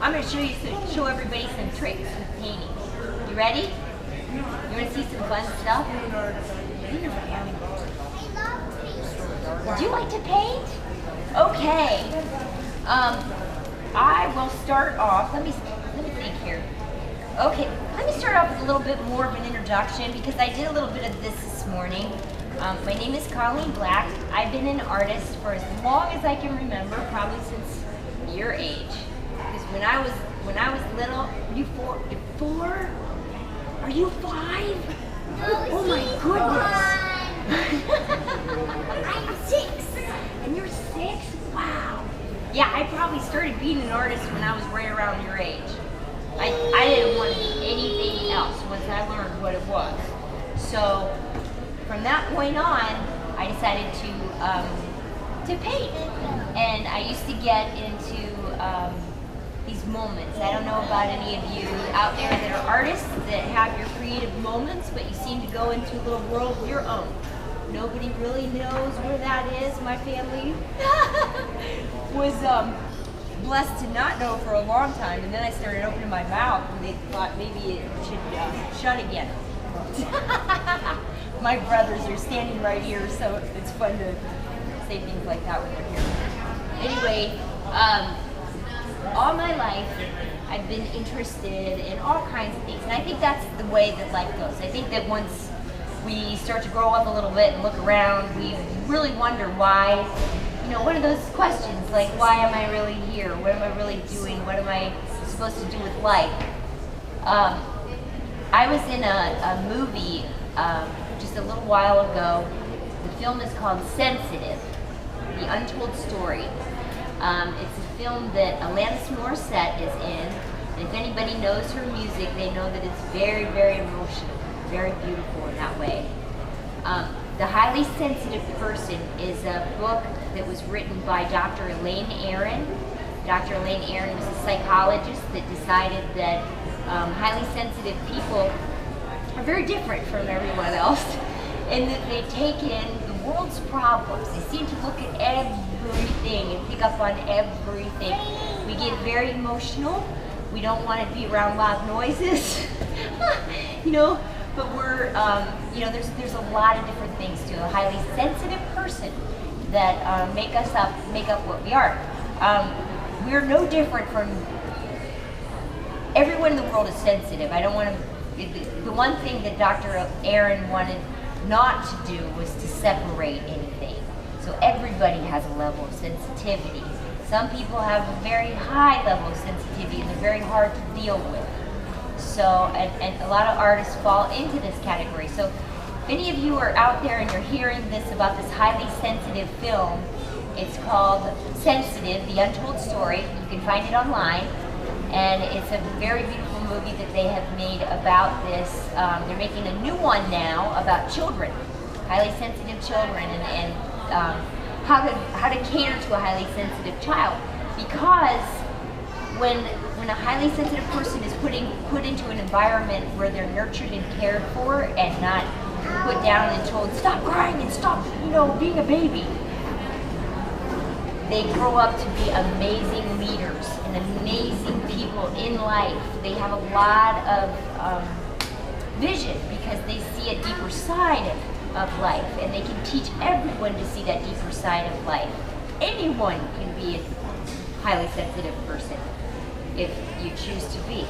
I'm going to show everybody some tricks with painting. You ready? You want to see some fun stuff? Would you like to paint? Okay. I will start off. Let me think here. Okay, let me start off with a little bit more of an introduction because I did a little bit of this morning. My name is Colleen Black. I've been an artist for as long as I can remember, probably since your age. Because when I was little, you four? Are you 5? Oh my goodness! I'm 6, and you're 6. Wow. Yeah, I probably started being an artist when I was right around your age. I didn't want to do anything else once I learned what it was. So from that point on, I decided to paint, and I used to get into these moments. I don't know about any of you out there that are artists that have your creative moments, but you seem to go into a little world of your own. Nobody really knows where that is. My family was blessed to not know for a long time, and then I started opening my mouth, and they thought maybe it should shut again. My brothers are standing right here, so it's fun to say things like that when they're here. Anyway, all my life, I've been interested in all kinds of things, and I think that's the way that life goes. I think that once we start to grow up a little bit and look around, we really wonder why, one of those questions, like, why am I really here? What am I really doing? What am I supposed to do with life? I was in a movie just a little while ago. The film is called Sensitive, The Untold Story. It's a film that Alanis Morissette is in, and if anybody knows her music, they know that it's very, very emotional, very beautiful in that way. The Highly Sensitive Person is a book that was written by Dr. Elaine Aron. Dr. Elaine Aron was a psychologist that decided that highly sensitive people are very different from everyone else, and that they take in the world's problems. They seem to look at everything and pick up on everything. We get very emotional. We don't want to be around loud noises, but we're, there's a lot of different things to a highly sensitive person that make up what we are. We're no different from everyone in the world is sensitive. I don't want to. The one thing that Dr. Aaron wanted not to do was to separate anything. So everybody has a level of sensitivity. Some people have a very high level of sensitivity, and they're very hard to deal with. So, and a lot of artists fall into this category. So, if any of you are out there and you're hearing this about this highly sensitive film, it's called Sensitive, The Untold Story. You can find it online, and it's a very beautiful movie that they have made about this. They're making a new one now about children, highly sensitive children, and how to cater to a highly sensitive child. Because when a highly sensitive person is put into an environment where they're nurtured and cared for and not put down and told, stop crying and stop, being a baby, they grow up to be amazing leaders and amazing people in life. They have a lot of vision because they see a deeper side of life, and they can teach everyone to see that deeper side of life. Anyone can be a highly sensitive person if you choose to be.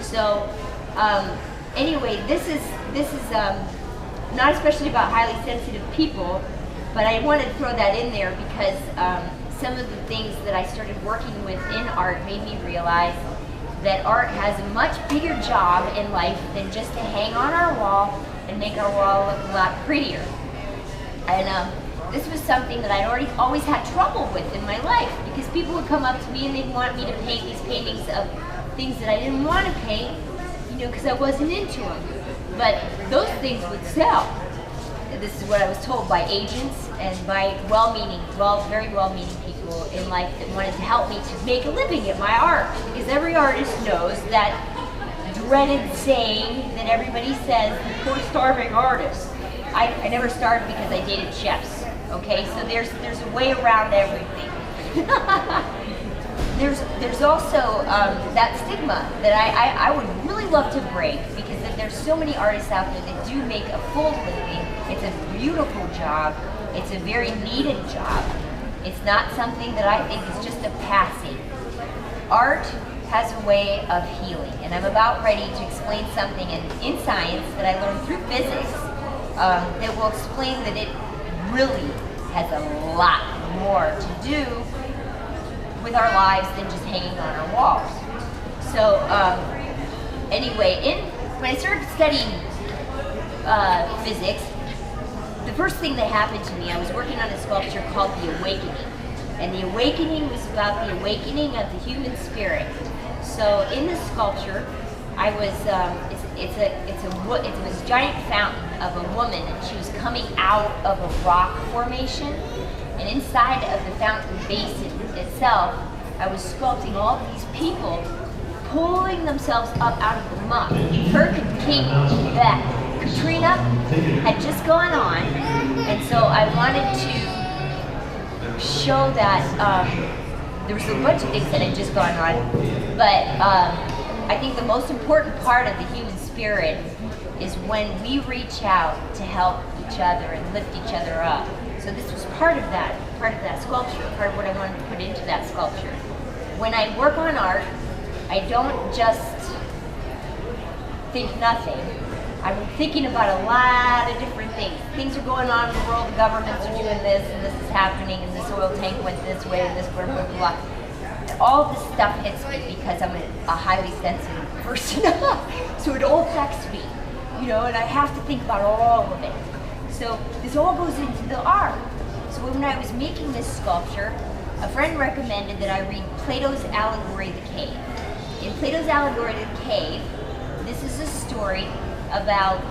So anyway, this is not especially about highly sensitive people, but I wanted to throw that in there because some of the things that I started working with in art made me realize that art has a much bigger job in life than just to hang on our wall and make our wall look a lot prettier. And this was something that I always had trouble with in my life, because people would come up to me and they'd want me to paint these paintings of things that I didn't want to paint, because I wasn't into them. But those things would sell. This is what I was told by agents and by very well-meaning people in life that wanted to help me to make a living at my art. Because every artist knows that dreaded saying that everybody says, the poor starving artist. I never starved because I dated chefs. Okay, so there's a way around everything. there's also that stigma that I would really love to break, because there's so many artists out there that do make a full living. It's a beautiful job. It's a very needed job. It's not something that I think is just a passing. Art has a way of healing, and I'm about ready to explain something in science that I learned through physics that will explain that it really has a lot more to do with our lives than just hanging on our walls. So anyway, when I started studying physics, the first thing that happened to me, I was working on a sculpture called The Awakening. And The Awakening was about the awakening of the human spirit. So in this sculpture, I was, it's this giant fountain of a woman, and she was coming out of a rock formation. And inside of the fountain basin itself, I was sculpting all these people pulling themselves up out of the muck. Katrina had just gone on, and so I wanted to show that there was a bunch of things that had just gone on, but I think the most important part of the human spirit is when we reach out to help each other and lift each other up. So this was part of that sculpture, part of what I wanted to put into that sculpture. When I work on art, I don't just think nothing. I'm thinking about a lot of different things. Things are going on in the world, the governments are doing this, and this is happening, and this oil tank went this way, and this blah, blah, blah. All this stuff hits me because I'm a highly sensitive person. So it all affects me, and I have to think about all of it. So this all goes into the art. So when I was making this sculpture, a friend recommended that I read Plato's Allegory of the Cave. In Plato's Allegory of the Cave, this is a story about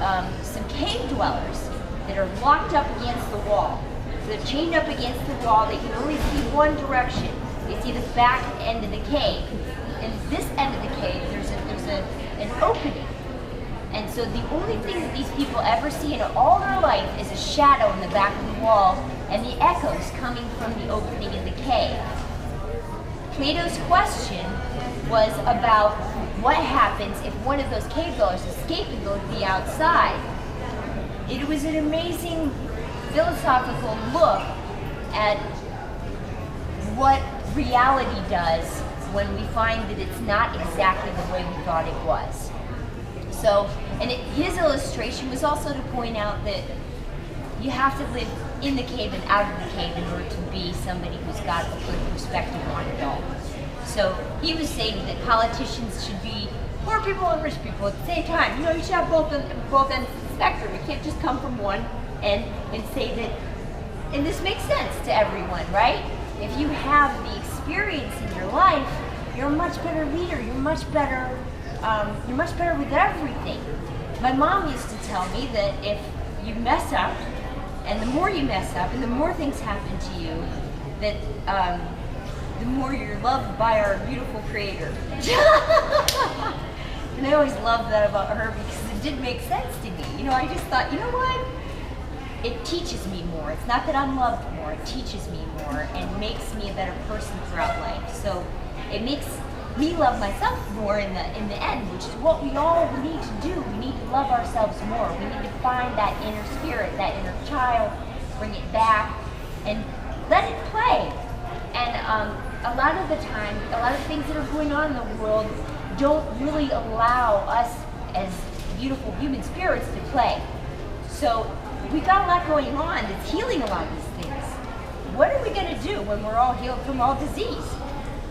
some cave dwellers that are locked up against the wall. So they're chained up against the wall. They can only see one direction. They see the back end of the cave. And this end of the cave, there's an opening. And so the only thing that these people ever see in all their life is a shadow in the back of the wall and the echoes coming from the opening in the cave. Plato's question was about what happens if one of those cave dwellers escape and go to the outside. It was an amazing philosophical look at what reality does when we find that it's not exactly the way we thought it was. So, his illustration was also to point out that you have to live in the cave and out of the cave in order to be somebody who's got a good perspective on it all. So he was saying that politicians should be poor people and rich people at the same time. You should have both ends of the spectrum. You can't just come from one end and say that, and this makes sense to everyone, right? If you have the experience in your life, you're a much better leader. You're much better with everything. My mom used to tell me that if you mess up, and the more you mess up, and the more things happen to you, that the more you're loved by our beautiful Creator. And I always loved that about her because it did make sense to me. I just thought, what? It teaches me more. It's not that I'm loved more, it teaches me more and makes me a better person throughout life. So it makes me love myself more in the end, which is what we all need to do. We need to love ourselves more. We need to find that inner spirit, that inner child, bring it back, and let it play. And a lot of the time, a lot of things that are going on in the world don't really allow us as beautiful human spirits to play. So we've got a lot going on that's healing a lot of these things. What are we going to do when we're all healed from all disease?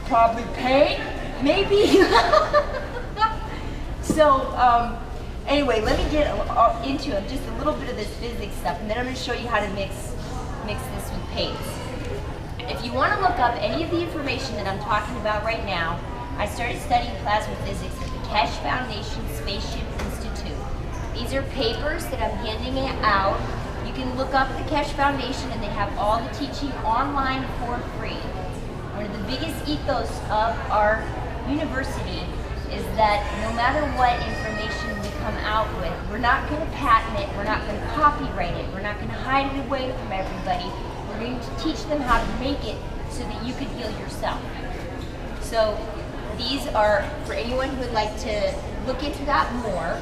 Probably pain, maybe. So anyway, let me get into just a little bit of this physics stuff, and then I'm going to show you how to mix this with paints. If you want to look up any of the information that I'm talking about right now, I started studying plasma physics at the Keshe Foundation Spaceship Institute. These are papers that I'm handing out. You can look up the Keshe Foundation and they have all the teaching online for free. One of the biggest ethos of our university is that no matter what information we come out with, we're not going to patent it, we're not going to copyright it, we're not going to hide it away from everybody. We're going to teach them how to make it so that you can heal yourself. So these are, for anyone who would like to look into that more,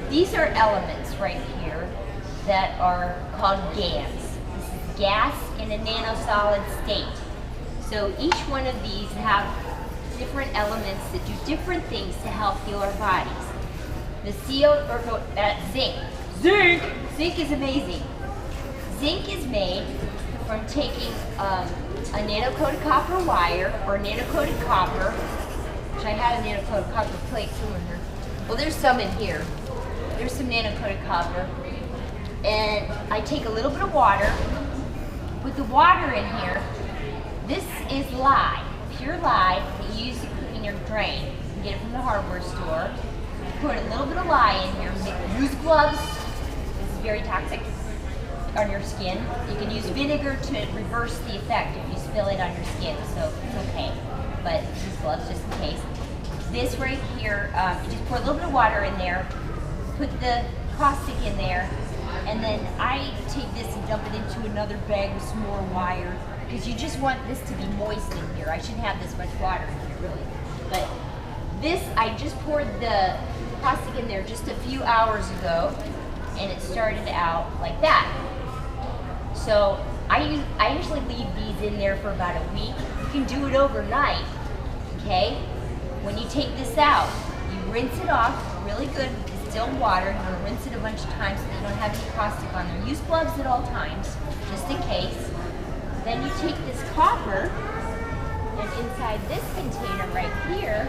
these are elements right here that are called GANs. This is gas in a nanosolid state. So each one of these have different elements that do different things to help heal our bodies. The zinc. Zinc is amazing. Zinc is made from taking a nano-coated copper wire or nano-coated copper, which I had a nano-coated copper plate somewhere here. Well, there's some in here. There's some nano-coated copper. And I take a little bit of water, put the water in here. This is lye, pure lye that you use in your drain. You can get it from the hardware store. Put a little bit of lye in here. Use gloves. This is very toxic on your skin. You can use vinegar to reverse the effect if you spill it on your skin, so it's okay. But use gloves just in case. This right here, you just pour a little bit of water in there, put the caustic in there, and then I take this and dump it into another bag with some more wire, because you just want this to be moist in here. I shouldn't have this much water in here, really. But this, I just poured the caustic in there just a few hours ago, and it started out like that. So I usually leave these in there for about a week. You can do it overnight, okay? When you take this out, you rinse it off really good with distilled water. You're gonna rinse it a bunch of times so that you don't have any caustic on there. Use gloves at all times, just in case. Then you take this copper, and inside this container right here,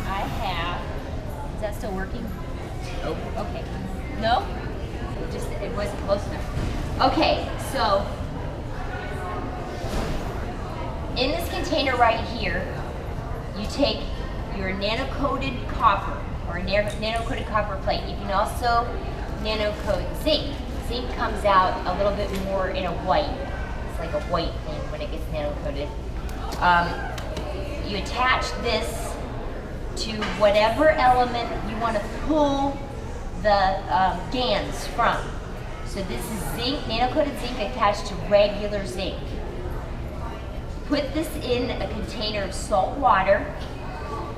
I have, is that still working? Nope. Okay. No? Just, it wasn't close enough. Okay, so in this container right here, you take your nano-coated copper or a nano-coated copper plate. You can also nano-coat zinc. Zinc comes out a little bit more in a white. It's like a white thing when it gets nano-coated. You attach this to whatever element you want to pull the GANs from. So this is zinc, nano-coated zinc attached to regular zinc. Put this in a container of salt water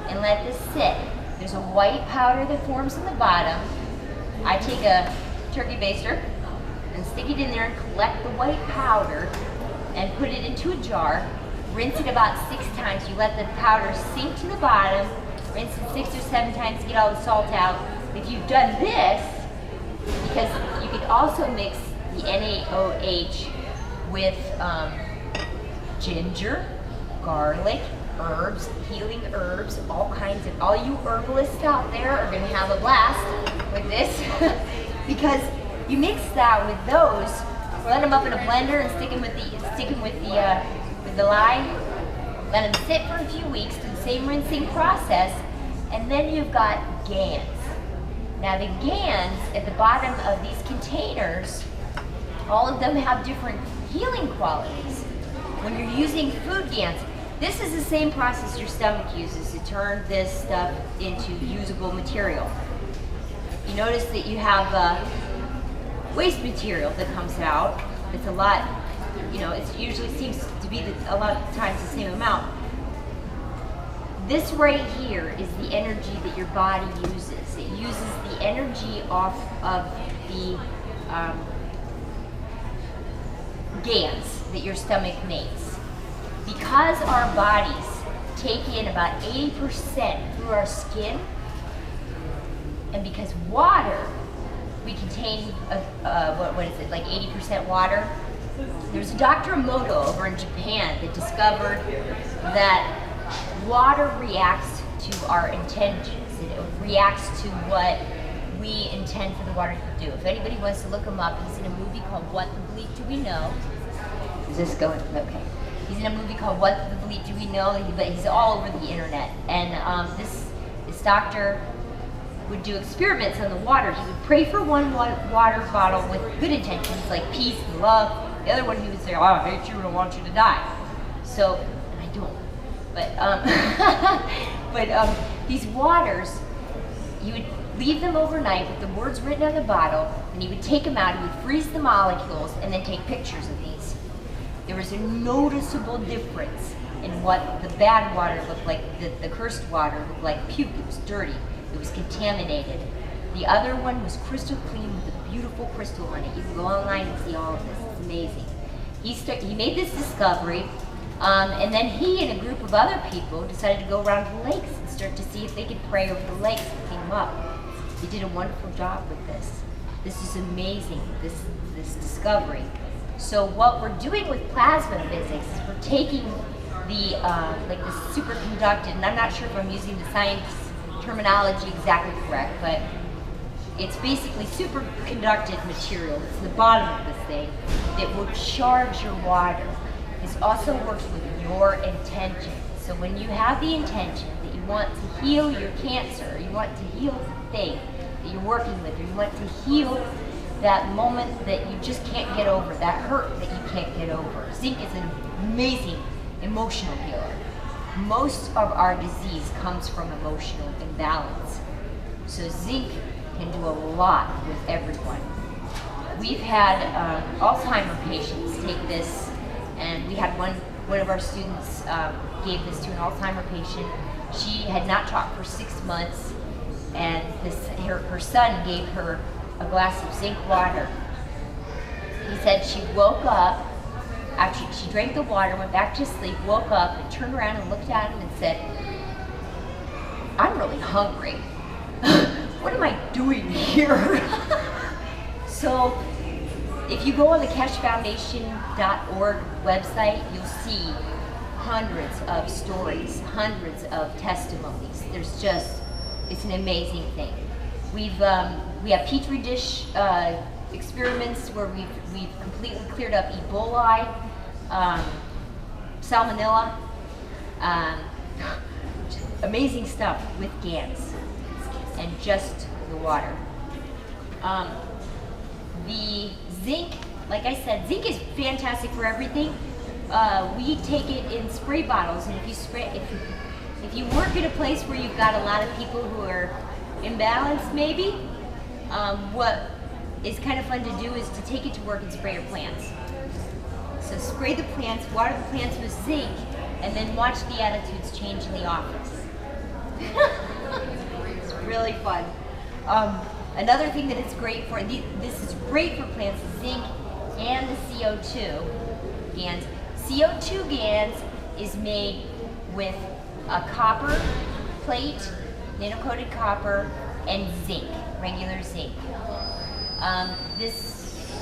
and let this sit. There's a white powder that forms in the bottom. I take a turkey baster and stick it in there and collect the white powder and put it into a jar. Rinse it about 6 times. You let the powder sink to the bottom. Rinse it 6 or 7 times to get all the salt out. If you've done this, because you could also mix the NaOH with ginger, garlic, herbs, healing herbs, all kinds of, all you herbalists out there are gonna have a blast with this because you mix that with those, let them up in a blender and stick them with the lye, let them sit for a few weeks, do the same rinsing process, and then you've got GANs. Now the GANs at the bottom of these containers, all of them have different healing qualities. When you're using food GANs, this is the same process your stomach uses to turn this stuff into usable material. You notice that you have waste material that comes out. It's a lot, you know, it usually seems to be a lot of times the same amount. This right here is the energy that your body uses. It uses the energy off of the GANs that your stomach makes. Because our bodies take in about 80% through our skin, and because water, we contain, what is it, like 80% water? There's a Dr. Emoto over in Japan that discovered that water reacts to our intentions. It reacts to what we intend for the water to do. If anybody wants to look him up, he's in a movie called What the Bleep Do We Know? Is this going? Okay. He's in a movie called What the Bleep Do We Know? But he's all over the internet. And this doctor would do experiments on the water. He would pray for one water bottle with good intentions, like peace and love. The other one he would say, oh, I hate you and I want you to die. So, and I don't. But these waters, you would leave them overnight with the words written on the bottle, and he would take them out, he would freeze the molecules, and then take pictures of these. There was a noticeable difference in what the bad water looked like. The cursed water looked like puke. It was dirty. It was contaminated. The other one was crystal clean with a beautiful crystal on it. You can go online and see all of this. It's amazing. He made this discovery, and then he and a group of other people decided to go around the lakes and start to see if they could pray over the lakes and clean them up. They did a wonderful job with this. This is amazing, this discovery. So what we're doing with plasma physics is we're taking the superconducted, and I'm not sure if I'm using the science terminology exactly correct, but it's basically superconducted material. It's the bottom of this thing that will charge your water. This also works with your intention. So when you have the intention that you want to heal your cancer, or you want to heal the thing that you're working with, or you want to heal that moment that you just can't get over, that hurt that you can't get over. Zinc is an amazing emotional healer. Most of our disease comes from emotional imbalance. So zinc can do a lot with everyone. We've had Alzheimer patients take this, and we had one of our students gave this to an Alzheimer patient. She had not talked for 6 months, and her son gave her a glass of zinc water. He said she woke up, after she drank the water, went back to sleep, woke up and turned around and looked at him and said, "I'm really hungry. What am I doing here?" So if you go on the KesheFoundation.org website, you'll see hundreds of stories, hundreds of testimonies. It's an amazing thing. We have petri dish experiments where we've completely cleared up Ebola, salmonella, amazing stuff with GANs and just the water. The zinc, like I said, zinc is fantastic for everything. We take it in spray bottles, and if you work at a place where you've got a lot of people who are imbalanced, maybe, what is kind of fun to do is to take it to work and spray your plants. So spray the plants, water the plants with zinc, and then watch the attitudes change in the office. It's really fun. Another thing that it's great for, this is great for plants, is zinc and the CO2 GANs. CO2 GANs is made with a copper plate, nano-coated copper, and zinc, regular zinc. This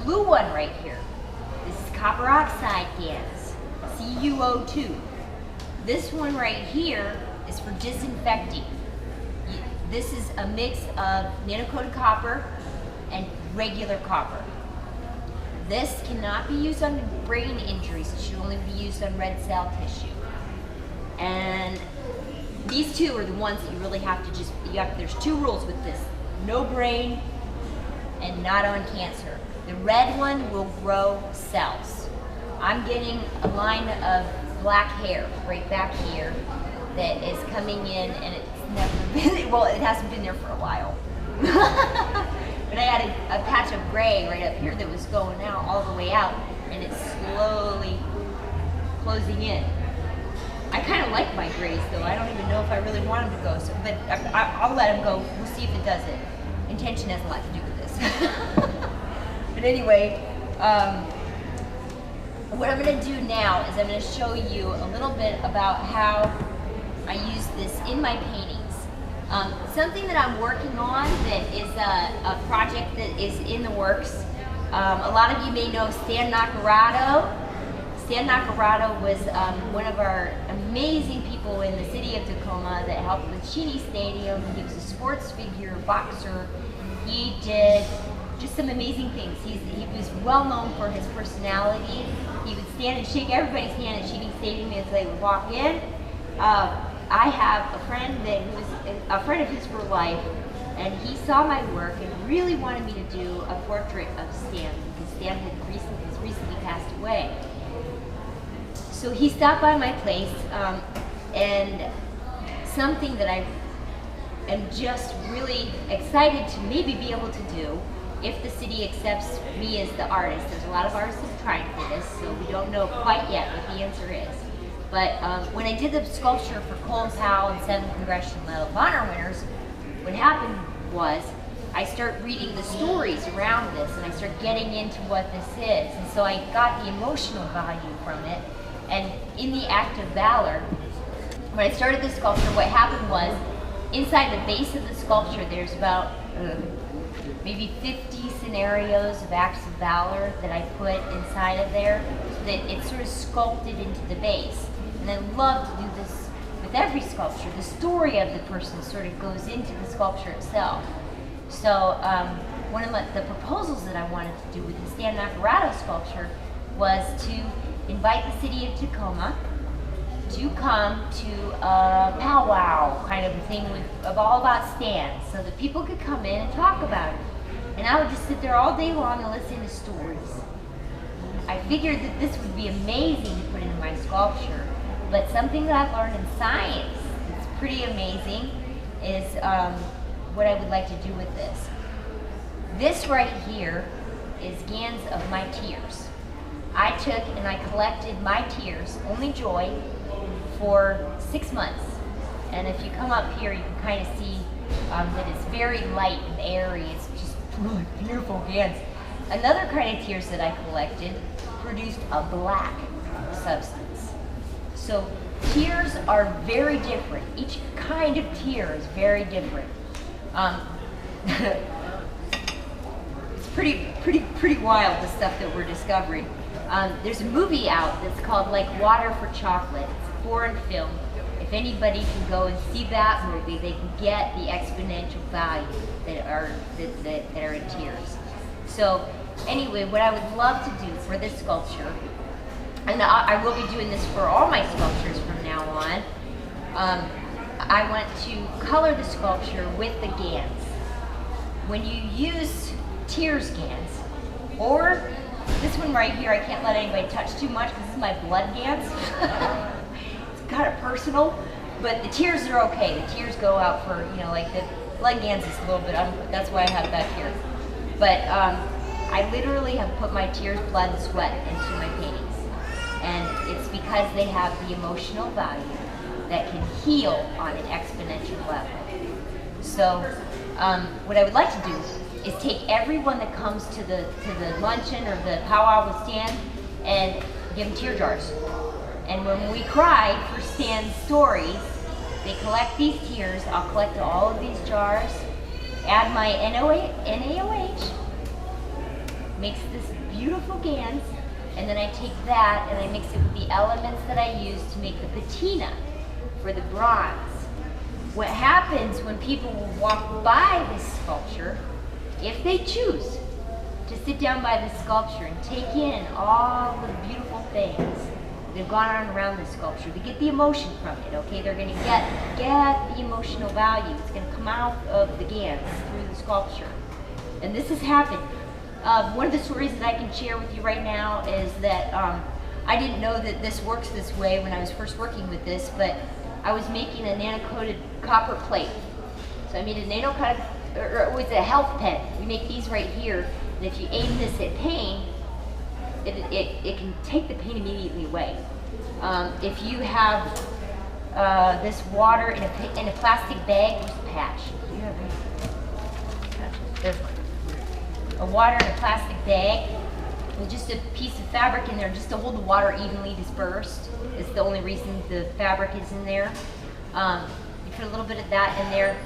blue one right here, this is copper oxide GANs, CuO2. This one right here is for disinfecting. This is a mix of nano-coated copper and regular copper. This cannot be used on brain injuries. It should only be used on red cell tissue. And these two are the ones that you really have to there's 2 rules with this. No brain and not on cancer. The red one will grow cells. I'm getting a line of black hair right back here that is coming in, and it's never been, well, it hasn't been there for a while. But I had a patch of gray right up here that was going out all the way out, and it's slowly closing in. I kind of like my grays though. I don't even know if I really want them to go, but I'll let them go. We'll see if it does it. Intention has a lot to do with this. But anyway, what I'm going to do now is I'm going to show you a little bit about how I use this in my paintings. Something that I'm working on that is a project that is in the works. A lot of you may know Stan Naccarato. Stan Naccarato was one of our amazing people in the city of Tacoma that helped with Cheney Stadium. He was a sports figure, boxer. He did just some amazing things. He was well known for his personality. He would stand and shake everybody's hand at Cheney Stadium as they would walk in. I have a friend that was a friend of his for life, and he saw my work and really wanted me to do a portrait of Stan because Stan has recently passed away. So he stopped by my place, and something that I am just really excited to maybe be able to do if the city accepts me as the artist. There's a lot of artists who've tried for this, so we don't know quite yet what the answer is. But when I did the sculpture for Colin Powell and 7 Congressional Medal of Honor winners, what happened was I started reading the stories around this, and I started getting into what this is. And so I got the emotional value from it. And in the act of valor, when I started the sculpture, what happened was, inside the base of the sculpture, there's about maybe 50 scenarios of acts of valor that I put inside of there, so that it's sort of sculpted into the base. And I love to do this with every sculpture. The story of the person sort of goes into the sculpture itself. So one of the proposals that I wanted to do with the Stan Naccarato sculpture was to invite the city of Tacoma to come to a powwow kind of a thing of all about Stan, so that people could come in and talk about it. And I would just sit there all day long and listen to stories. I figured that this would be amazing to put into my sculpture, but something that I've learned in science that's pretty amazing is what I would like to do with this. This right here is GANs of my tears. I took and I collected my tears, only joy, for 6 months. And if you come up here, you can kind of see that it's very light and airy. It's just really beautiful GANs. Another kind of tears that I collected produced a black substance. So tears are very different. Each kind of tear is very different. It's pretty wild, the stuff that we're discovering. There's a movie out that's called Like Water for Chocolate. It's a foreign film. If anybody can go and see that movie, they can get the exponential value that are in tears. So anyway, what I would love to do for this sculpture, and I will be doing this for all my sculptures from now on, I want to color the sculpture with the GANs. When you use tears GANs, or this one right here, I can't let anybody touch too much because this is my blood GANs. It's kind of personal, but the tears are okay. The tears go out for, you know, like the blood GANs is a little bit, that's why I have it back here. But I literally have put my tears, blood, and sweat into my paintings. And it's because they have the emotional value that can heal on an exponential level. So what I would like to do is take everyone that comes to the luncheon or the powwow with Stan and give them tear jars. And when we cry for Stan's stories, they collect these tears. I'll collect all of these jars, add my NaOH, makes this beautiful GANs, and then I take that and I mix it with the elements that I use to make the patina for the bronze. What happens when people will walk by this sculpture, if they choose to sit down by the sculpture and take in all the beautiful things that have gone on around this sculpture, they get the emotion from it, okay? They're gonna get the emotional value. It's gonna come out of the GANs through the sculpture. And this has happened. One of the stories that I can share with you right now is that I didn't know that this works this way when I was first working with this, but I was making a nano-coated copper plate. So I made a nano-coated, or it was a health pen. We make these right here, and if you aim this at pain, it can take the pain immediately away. If you have this water in a plastic bag, just a patch. Do you have any? There's one. A water in a plastic bag with just a piece of fabric in there just to hold the water evenly dispersed. It's the only reason the fabric is in there. You put a little bit of that in there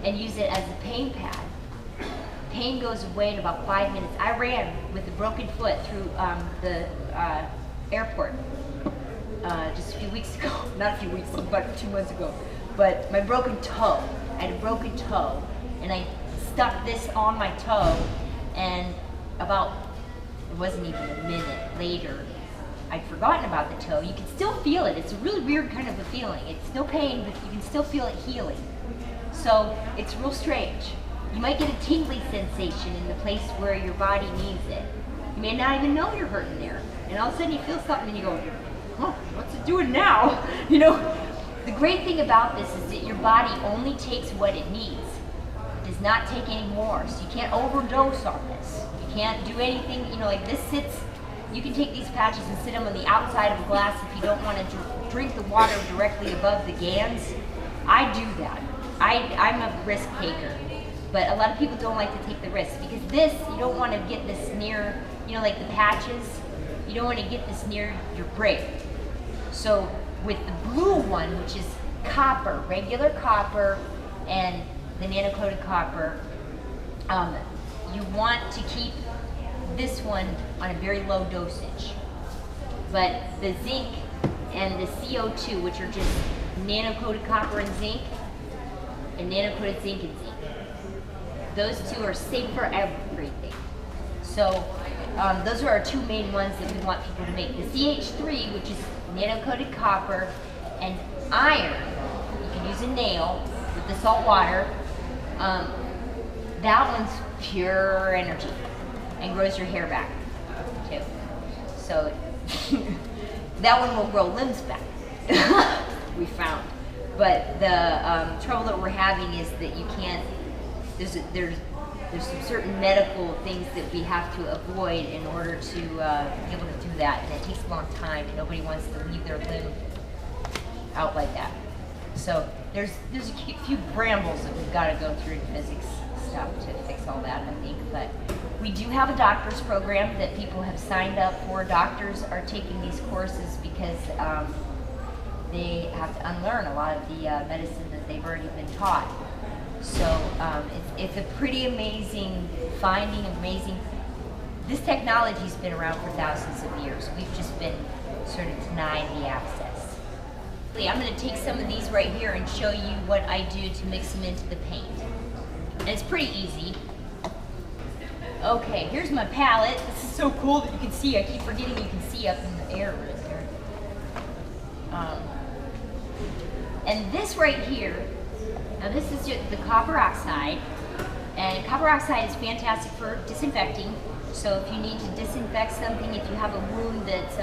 and use it as a pain pad. Pain goes away in about 5 minutes. I ran with a broken foot through the airport just a few weeks ago. Not a few weeks, about 2 months ago. But my broken toe, I had a broken toe, and I stuck this on my toe, and about, it wasn't even a minute later, I'd forgotten about the toe. You can still feel it. It's a really weird kind of a feeling. It's no pain, but you can still feel it healing. So it's real strange. You might get a tingly sensation in the place where your body needs it. You may not even know you're hurting there. And all of a sudden you feel something and you go, oh, what's it doing now? You know, the great thing about this is that your body only takes what it needs. It does does not take any more. So you can't overdose on this. You can't do anything, you know, like this sits, you can take these patches and sit them on the outside of a glass if you don't want to drink the water directly above the gans. I do that. I'm a risk taker. But a lot of people don't like to take the risk because this, you don't want to get this near, you know, like the patches, you don't want to get this near your brain. So with the blue one, which is copper, regular copper, and the nano-coated copper, you want to keep this one on a very low dosage. But the zinc and the CO2, which are just nano-coated copper and zinc, and nano-coated zinc and zinc, those two are safe for everything. So those are our two main ones that we want people to make. The CH3, which is nano-coated copper, and iron, you can use a nail with the salt water. That one's pure energy and grows your hair back too. So that one will grow limbs back, we found. But the trouble that we're having is that you can't, there's some certain medical things that we have to avoid in order to be able to do that, and it takes a long time, and nobody wants to leave their limb out like that. So there's a few brambles that we've got to go through in physics stuff to fix all that, I think. But we do have a doctor's program that people have signed up for. Doctors are taking these courses because they have to unlearn a lot of the medicine that they've already been taught. So it's a pretty amazing finding, amazing. This technology's been around for thousands of years. We've just been sort of denied the access. I'm going to take some of these right here and show you what I do to mix them into the paint. And it's pretty easy. Okay, here's my palette. This is so cool that you can see. I keep forgetting you can see up in the air right there. And this right here, now this is just the copper oxide, and copper oxide is fantastic for disinfecting. So if you need to disinfect something, if you have a wound that's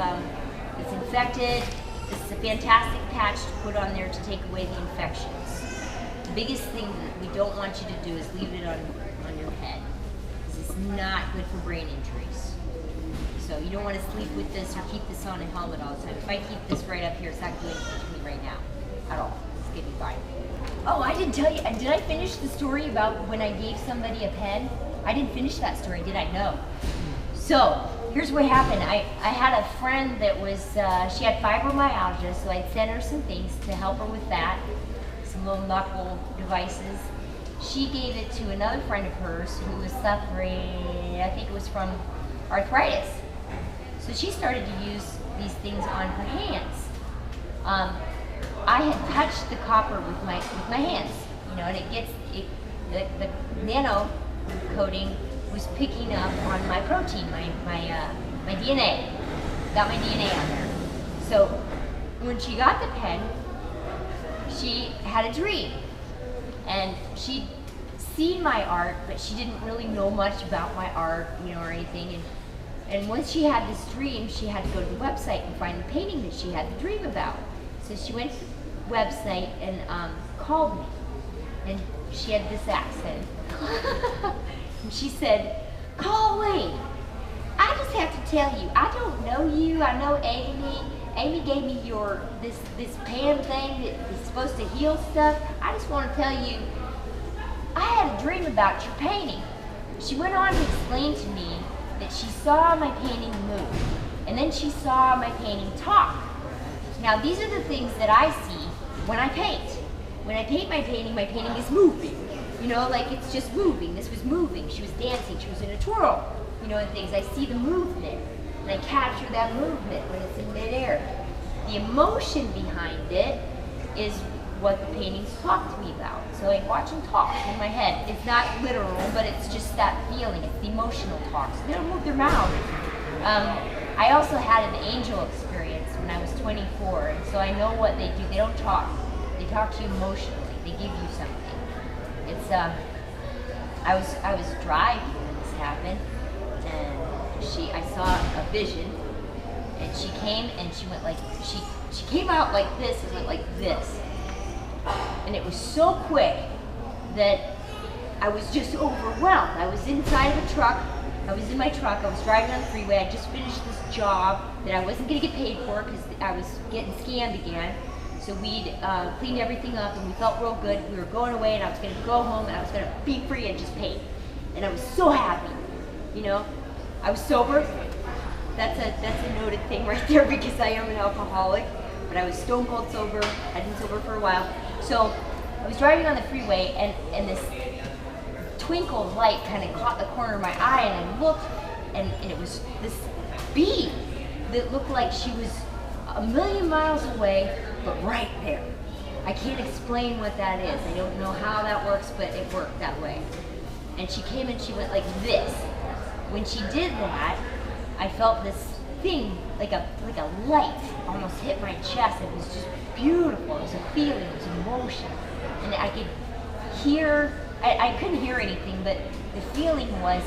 infected, this is a fantastic patch to put on there to take away the infections. The biggest thing that we don't want you to do is leave it on your head. This is not good for brain injuries. So you don't want to sleep with this or keep this on a helmet all the time. If I keep this right up here, it's not doing anything to me right now at all. It's going to be fine. Oh, I didn't tell you. Did I finish the story about when I gave somebody a pen? I didn't finish that story, did I? No. So here's what happened. I had a friend that was, she had fibromyalgia, so I'd sent her some things to help her with that, some little knuckle devices. She gave it to another friend of hers who was suffering, I think it was from arthritis. So she started to use these things on her hands. I had touched the copper with my hands, you know, and the nano coating was picking up on my protein, my DNA. Got my DNA on there. So when she got the pen, she had a dream, and she'd seen my art, but she didn't really know much about my art, you know, or anything. And once she had this dream, she had to go to the website and find the painting that she had the dream about. So she went to the website and called me, and she had this accent. And she said, "Colleen, I just have to tell you, I don't know you. I know Amy. Amy gave me this pan thing that is supposed to heal stuff. I just want to tell you, I had a dream about your painting." She went on to explain to me that she saw my painting move, and then she saw my painting talk. Now these are the things that I see when I paint. When I paint my painting is moving. You know, like it's just moving. This was moving. She was dancing. She was in a twirl. You know, and things. I see the movement, and I capture that movement when it's in midair. The emotion behind it is what the paintings talk to me about. So I watch them talk in my head. It's not literal, but it's just that feeling. It's the emotional talk. So they don't move their mouth. I also had an angel experience when I was 24, and so I know what they do. They don't talk. They talk to you emotionally. They give you something. It's I was driving when this happened, and I saw a vision, and she came and she went like she came out like this and went like this, and it was so quick that I was just overwhelmed. I was inside of a truck. I was in my truck. I was driving on the freeway. I just finished this job that I wasn't going to get paid for because I was getting scammed again. So we'd cleaned everything up and we felt real good. We were going away and I was going to go home and I was going to be free and just pay. And I was so happy. You know, I was sober. That's a noted thing right there because I am an alcoholic. But I was stone cold sober. I'd been sober for a while. So I was driving on the freeway and this twinkle of light kind of caught the corner of my eye, and I looked, and it was this bee that looked like she was a million miles away, but right there. I can't explain what that is. I don't know how that works, but it worked that way. And she came and she went like this. When she did that, I felt this thing, like a light almost hit my chest. It was just beautiful. It was a feeling, it was emotion. And I could hear, I couldn't hear anything, but the feeling was,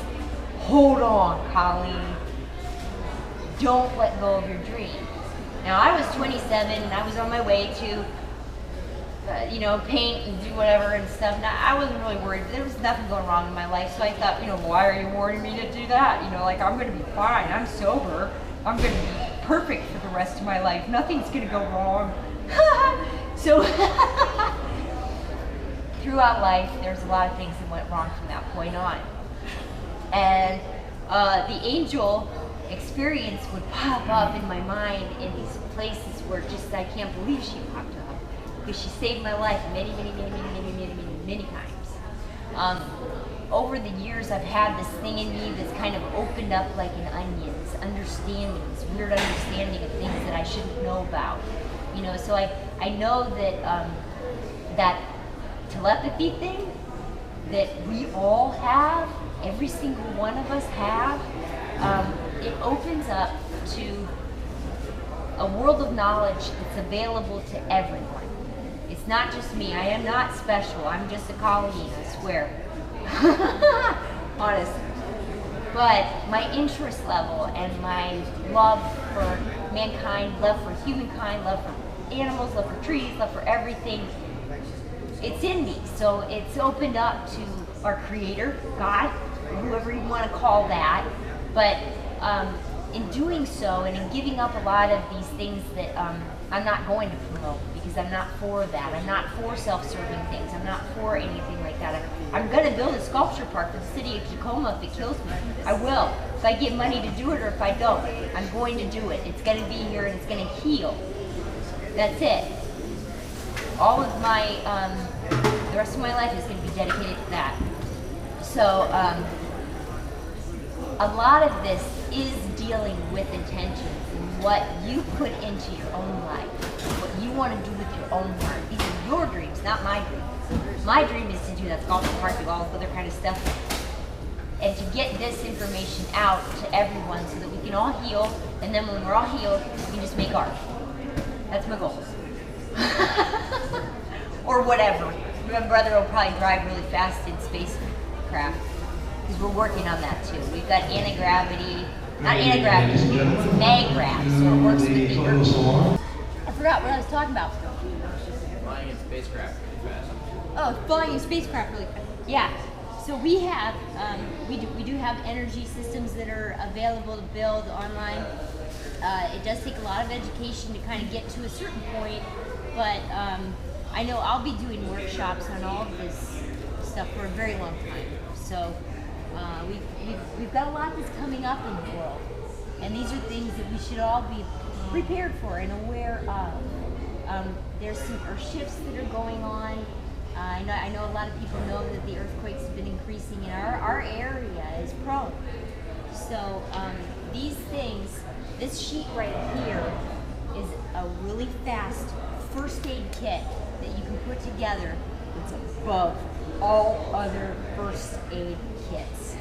hold on, Colleen. Don't let go of your dream. Now I was 27 and I was on my way to, paint and do whatever and stuff. Now I wasn't really worried. There was nothing going wrong in my life, so I thought, why are you warning me to do that? I'm going to be fine. I'm sober. I'm going to be perfect for the rest of my life. Nothing's going to go wrong. So throughout life, there's a lot of things that went wrong from that point on. And the angel experience would pop up in my mind in these places where just I can't believe she popped up. Because she saved my life many times. Over the years, I've had this thing in me that's kind of opened up like an onion, this understanding, this weird understanding of things that I shouldn't know about. So I know that that telepathy thing that we all have, every single one of us have, it opens up to a world of knowledge that's available to everyone. It's not just me. I am not special. I'm just a Colleen, I swear. Honest. But my interest level and my love for mankind, love for humankind, love for animals, love for trees, love for everything, it's in me. So it's opened up to our Creator, God, whoever you want to call that. But in doing so and in giving up a lot of these things that I'm not going to promote, because I'm not for that. I'm not for self-serving things. I'm not for anything like that. I'm going to build a sculpture park for the city of Tacoma if it kills me. I will. If I get money to do it or if I don't, I'm going to do it. It's going to be here and it's going to heal. That's it. All of my, the rest of my life is going to be dedicated to that. So, a lot of this is dealing with intentions and what you put into your own life, what you want to do with your own heart. These are your dreams, not my dreams. My dream is to do that sculpture park, do all this other kind of stuff, and to get this information out to everyone so that we can all heal, and then when we're all healed, we can just make art. That's my goal. Or whatever. My brother will probably drive really fast in spacecraft, because we're working on that too. We've got anti-gravity, not anti-gravity, it's mag-grav, so it works with the earth. I forgot what I was talking about. Flying in spacecraft really fast. Oh, flying in spacecraft really fast. Yeah. So we have, we do have energy systems that are available to build online. It does take a lot of education to kind of get to a certain point, but I know I'll be doing workshops on all of this stuff for a very long time. So we've got a lot that's coming up in the world, and these are things that we should all be prepared for and aware of. There's some earth shifts that are going on. I know a lot of people know that the earthquakes have been increasing, and our area is prone. So these things, this sheet right here is a really fast first aid kit that you can put together. It's above all other first aid kits.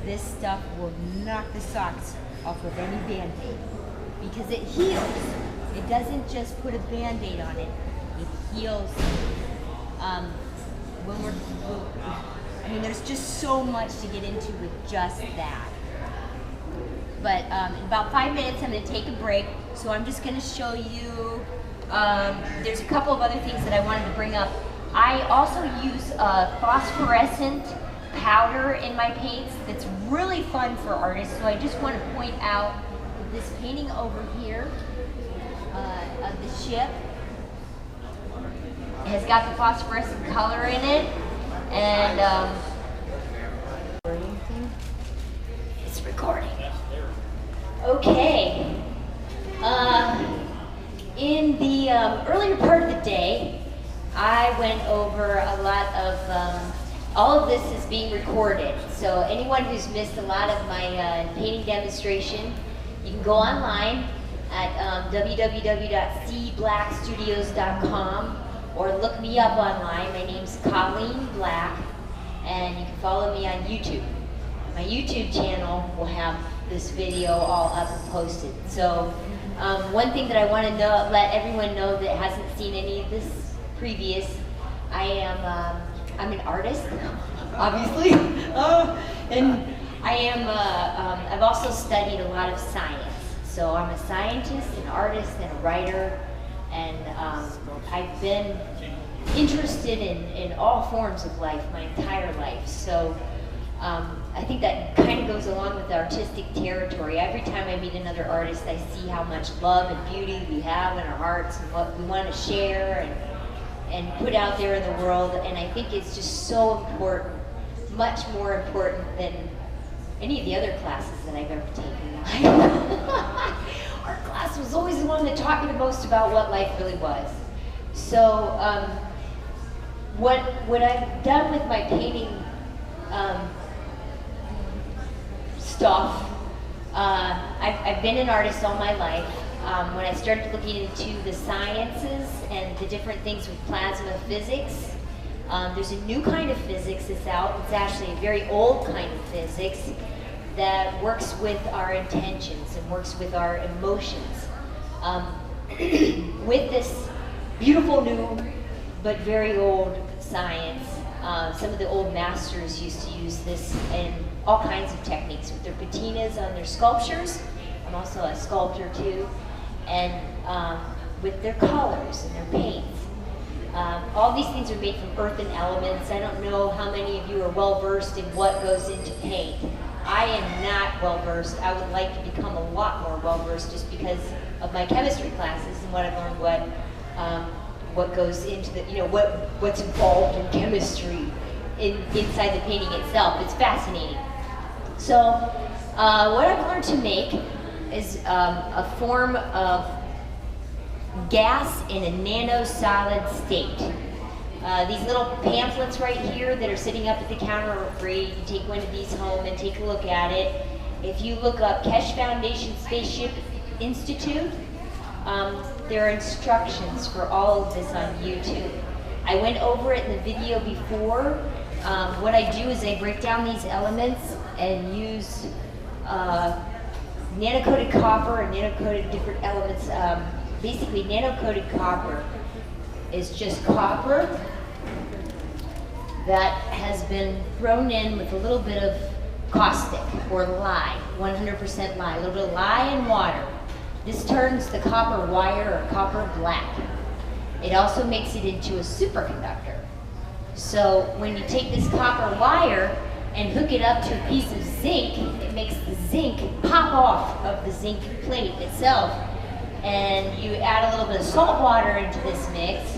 This stuff will knock the socks off of any Band-Aid because it heals. It doesn't just put a Band-Aid on it. It heals. I mean, there's just so much to get into with just that. But in about 5 minutes, I'm going to take a break. So I'm just going to show you, there's a couple of other things that I wanted to bring up I also use a phosphorescent powder in my paints that's really fun for artists. So I just want to point out this painting over here of the ship. It has got the phosphorescent color in it, and it's recording. Okay. In the earlier part of the day, I went over a lot of, all of this is being recorded. So anyone who's missed a lot of my painting demonstration, you can go online at www.cblackstudios.com or look me up online. My name's Colleen Black, and you can follow me on YouTube. My YouTube channel will have this video all up and posted. So one thing that I want to let everyone know that hasn't seen any of this previous, I'm an artist, obviously, and I've also studied a lot of science. So I'm a scientist, an artist, and a writer, and I've been interested in all forms of life my entire life. So I think that kind of goes along with the artistic territory. Every time I meet another artist, I see how much love and beauty we have in our hearts and what we want to share and put out there in the world. And I think it's just so important, much more important than any of the other classes that I've ever taken in life. Art class was always the one that taught me the most about what life really was. So what I've done with my painting stuff, I've been an artist all my life. When I started looking into the sciences and the different things with plasma physics, there's a new kind of physics that's out. It's actually a very old kind of physics that works with our intentions and works with our emotions. With this beautiful new but very old science, some of the old masters used to use this in all kinds of techniques with their patinas on their sculptures. I'm also a sculptor too, and with their colors and their paints. All these things are made from earthen elements. I don't know how many of you are well versed in what goes into paint. I am not well versed. I would like to become a lot more well versed just because of my chemistry classes and what I've learned, what goes into the, what's involved in chemistry inside the painting itself. It's fascinating. So what I've learned to make is a form of gas in a nano-solid state. These little pamphlets right here that are sitting up at the counter are free. You can take one of these home and take a look at it. If you look up Keshe Foundation Spaceship Institute, there are instructions for all of this on YouTube. I went over it in the video before. What I do is I break down these elements and use nano-coated copper and nano-coated different elements. Basically, nano-coated copper is just copper that has been thrown in with a little bit of caustic or lye, 100% lye, a little bit of lye and water. This turns the copper wire or copper black. It also makes it into a superconductor. So when you take this copper wire and hook it up to a piece of zinc, it makes the zinc pop off of the zinc plate itself. And you add a little bit of salt water into this mix.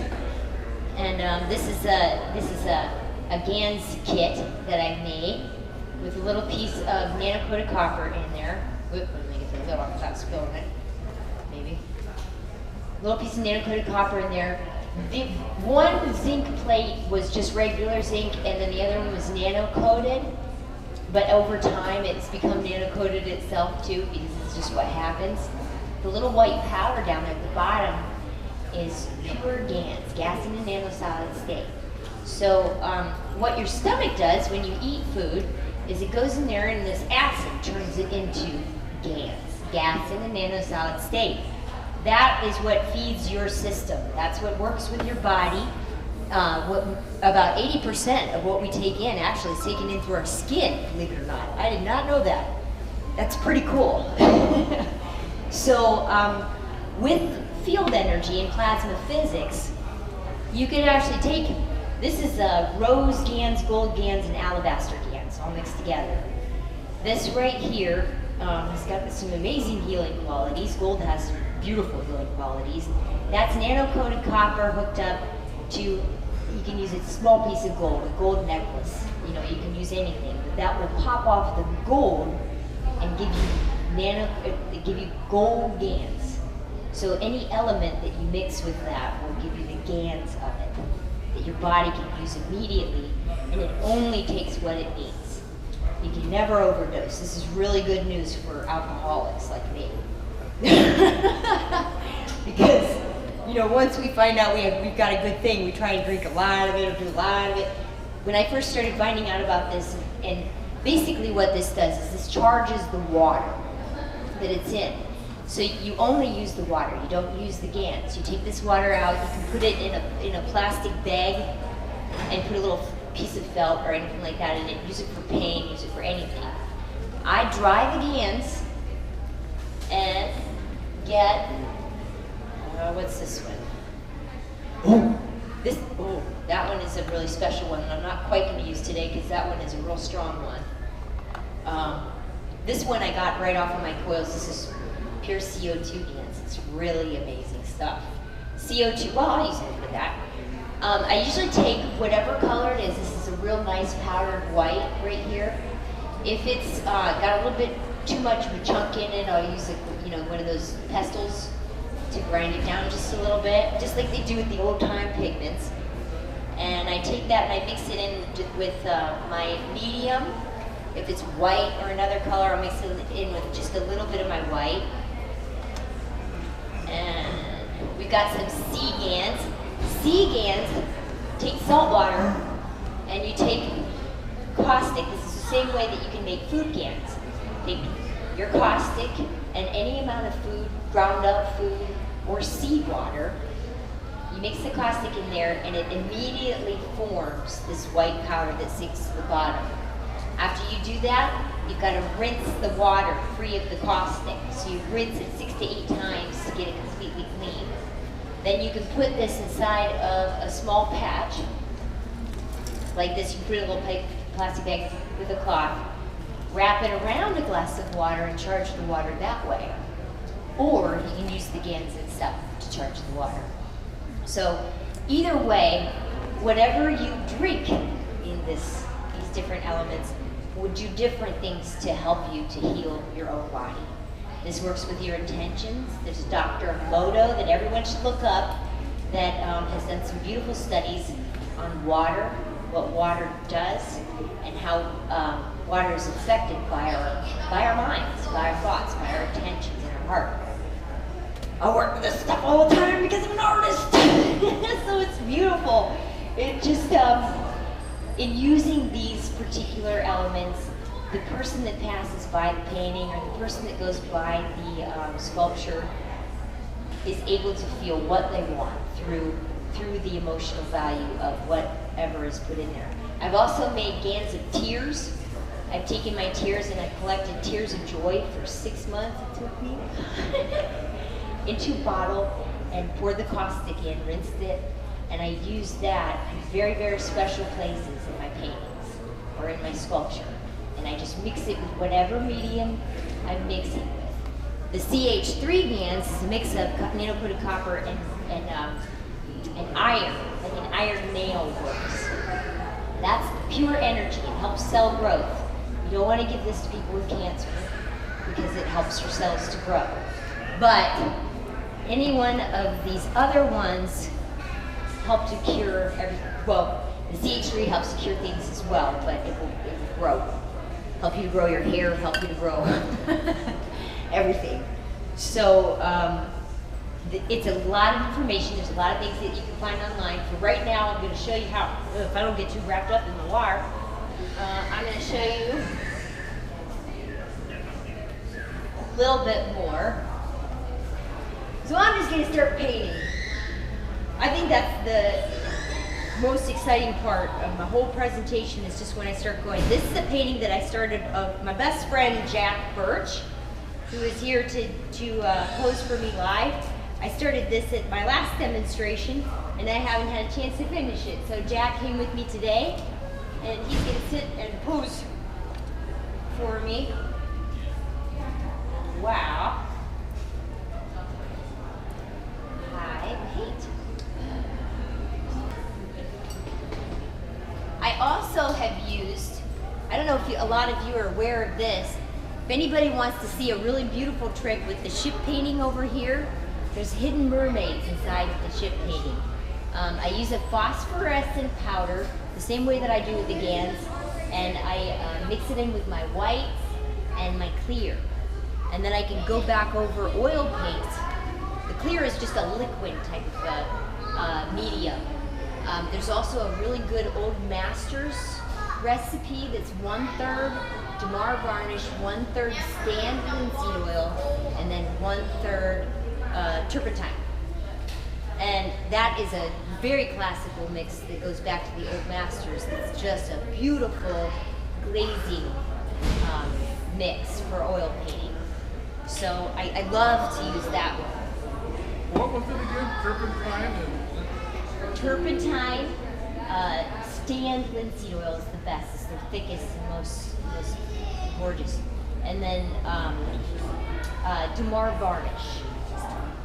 And this is a GANS kit that I've made with a little piece of nano-coated copper in there. Whoop, let me get the lid off without spilling it. Maybe. A little piece of nano-coated copper in there. The one zinc plate was just regular zinc, and then the other one was nano-coated. But over time, it's become nano-coated itself too, because it's just what happens. The little white powder down there at the bottom is pure GANS, gas in a nano-solid state. So what your stomach does when you eat food is it goes in there and this acid turns it into GANS, gas in a nano-solid state. That is what feeds your system. That's what works with your body. About 80% of what we take in actually is taken in through our skin, believe it or not. I did not know that. That's pretty cool. So with field energy and plasma physics, you can actually take This is rose gans, gold gans, and alabaster gans all mixed together. This right here has got some amazing healing qualities. Gold has beautiful healing qualities. That's nano-coated copper hooked up to, you can use a small piece of gold, a gold necklace. You know, you can use anything, but that will pop off the gold and give you gold gans. So any element that you mix with that will give you the gans of it that your body can use immediately, and it only takes what it needs. You can never overdose. This is really good news for alcoholics like me. Because, you know, once we find out we've got a good thing, we try and drink a lot of it or do a lot of it. When I first started finding out about this, and basically what this does is this charges the water that it's in. So you only use the water, you don't use the gans. You take this water out, you can put it in a plastic bag and put a little piece of felt or anything like that in it. Use it for pain, use it for anything. I dry the gans and get, what's this one? That one is a really special one, and I'm not quite going to use today because that one is a real strong one. This one I got right off of my coils. This is pure CO2 gans. It's really amazing stuff. CO2, well, I'll use it for that. I usually take whatever color it is. This is a real nice powdered white right here. If it's got a little bit too much of a chunk in it, I'll use one of those pestles to grind it down just a little bit, just like they do with the old time pigments. And I take that and I mix it in with my medium. If it's white or another color, I'll mix it in with just a little bit of my white. And we've got some sea gans. Sea gans, take salt water and you take caustic. This is the same way that you can make food gans. Take your caustic and any amount of food, ground up food, or seawater. You mix the caustic in there and it immediately forms this white powder that sinks to the bottom. After you do that, you've got to rinse the water free of the caustic. So you rinse it 6 to 8 times to get it completely clean. Then you can put this inside of a small patch, like this. You put it in a little plastic bag with a cloth, wrap it around a glass of water and charge the water that way. Or you can use the gans and stuff to charge the water. So either way, whatever you drink in these different elements will do different things to help you to heal your own body. This works with your intentions. There's Dr. Moto that everyone should look up that has done some beautiful studies on water, what water does, and how water is affected by our minds, by our thoughts, by our intentions and our heart. I work with this stuff all the time because I'm an artist. So it's beautiful. It just, in using these particular elements, the person that passes by the painting or the person that goes by the sculpture is able to feel what they want through the emotional value of whatever is put in there. I've also made gans of tears. I've taken my tears and I've collected tears of joy for 6 months it took me into a bottle and poured the caustic in, rinsed it, and I used that in very, very special places in my paintings or in my sculpture. And I just mix it with whatever medium I'm mixing with. The CH3 gans is a mix of nano-coated copper and iron, like an iron nail works. That's pure energy. It helps cell growth. You don't want to give this to people with cancer because it helps your cells to grow. But any one of these other ones help to cure everything. Well, the CH3 helps to cure things as well, but it will grow. Help you to grow your hair, help you to grow everything. So it's a lot of information. There's a lot of things that you can find online. For right now, I'm going to show you how, if I don't get too wrapped up in the wire, I'm going to show you a little bit more. So I'm just going to start painting. I think that's the most exciting part of my whole presentation is just when I start going. This is a painting that I started of my best friend, Jack Birch, who is here to pose for me live. I started this at my last demonstration, and I haven't had a chance to finish it. So Jack came with me today, and he's going to sit and pose for me. Wow. Hi, wait. I also have used, I don't know if a lot of you are aware of this. If anybody wants to see a really beautiful trick with the ship painting over here, there's hidden mermaids inside of the ship painting. I use a phosphorescent powder, the same way that I do with the GANs, and I mix it in with my whites and my clear. And then I can go back over oil paint. The clear is just a liquid type of medium. There's also a really good Old Masters recipe that's 1/3 Damar varnish, 1/3 Stand linseed oil, and then 1/3 turpentine. And that is a very classical mix that goes back to the Old Masters. It's just a beautiful glazing mix for oil painting. So I love to use that one. What was it again? Turpentine and Turpentine, Stand linseed oil is the best. It's the thickest and most gorgeous. And then Damar varnish.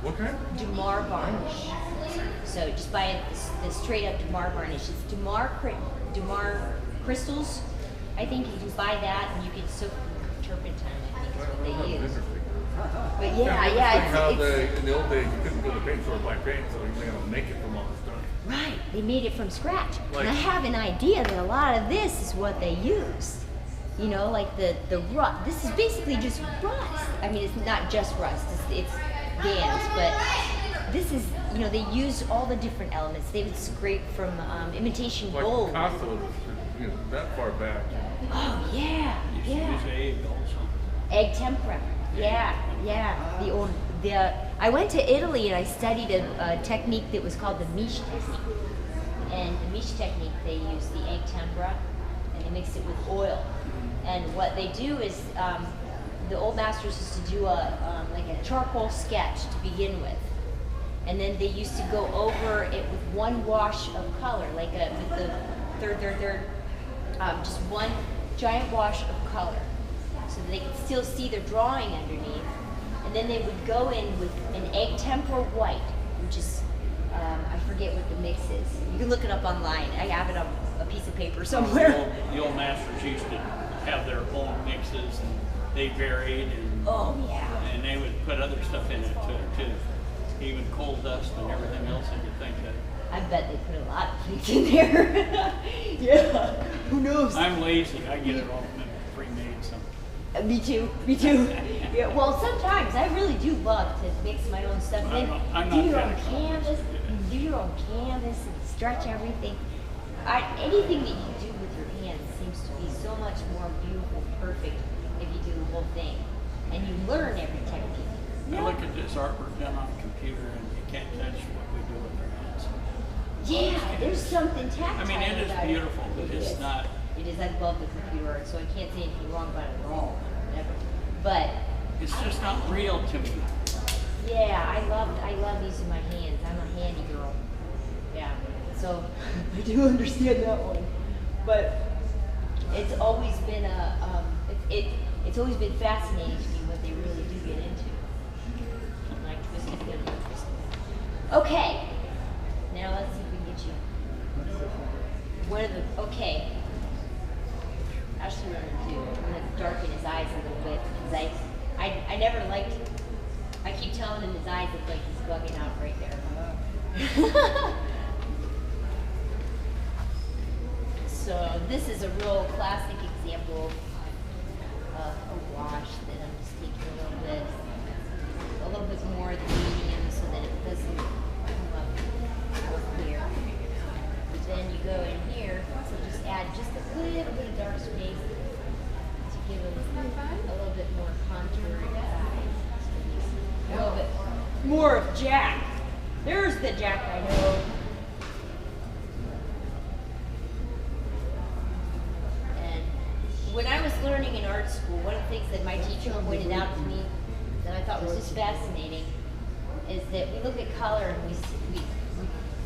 what kind? Damar varnish. So just buy the straight up Damar varnish. It's Damar crystals. I think you can buy that, and you can soak turpentine. I think is what they use. Interesting. But Interesting yeah, how it's in the old days you couldn't go to the paint store and buy paint, so you're gonna make it from all this stuff. right. They made it from scratch, Like- and I have an idea that a lot of this is what they use. You know, like the rust. This is basically just rust. I mean, it's not just rust. It's GANs, but this is, you know, they use all the different elements. They would scrape from imitation Like gold. Picasso was, that far back. Oh yeah, yeah. Use egg also. Egg tempera. Yeah. I went to Italy and I studied a technique that was called the Miche technique. And the Miche technique, they use the egg tempera and they mix it with oil. And what they do is, the Old Masters used to do like a charcoal sketch to begin with. And then they used to go over it with one wash of color, like with the third, just one giant wash of color, so that they could still see their drawing underneath. And then they would go in with an egg tempera white, which is, I forget what the mix is. You can look it up online. I have it on a piece of paper somewhere. The old masters used to have their own mixes, and they varied, and Oh yeah. and they would put other stuff in it too, even coal dust and everything else that you think that. I bet they put a lot of things in there. Yeah. Who knows? I'm lazy. I get it all pre-made. So Me too. Yeah. Well, sometimes I really do love to mix my own stuff. And then I'm do not your that own accomplished. canvas. Do your own canvas and stretch everything. Anything that you do with your hands seems to be so much more beautiful, perfect if you do the whole thing, and you learn every technique. I look at this artwork done on a computer, and you can't touch what we do with our hands. Yeah, there's something tactile. I mean, it is about beautiful, but It it's is. not. It is. I love the computer art, so I can't say anything wrong about it at all. Never. But It's just not real to me. yeah, I love using my hands. I'm a handy girl. Yeah. So I do understand that one. But it's always been it's always been fascinating to me what they really do get into. Like twisted good. Okay. Now let's see if we can get you. Okay. Actually, what I'm gonna do, I'm gonna darken his eyes a little bit because I never liked. I keep telling him his eyes look like he's bugging out right there. So this is a real classic example of a wash that I'm just taking a little bit more of the medium so that it doesn't come up real clear. But then you go in here, so just add just a little bit of dark space to give it a little bit more contour in his eyes. A little bit more of Jack. There's the Jack I know. When I was learning in art school, one of the things that my teacher pointed out to me that I thought was just fascinating is that we look at color and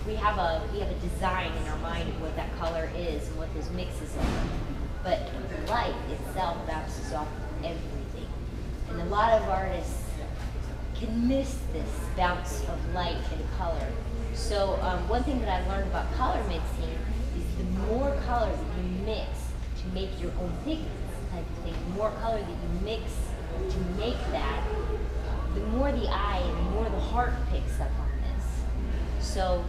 we have a design in our mind of what that color is and what those mixes are. But light itself bounces off everything, and a lot of artists can miss this bounce of light and color. So one thing that I learned about color mixing is the more color that you mix to make your own pigments type of thing, the more color that you mix to make that, the more the eye and the more the heart picks up on this. So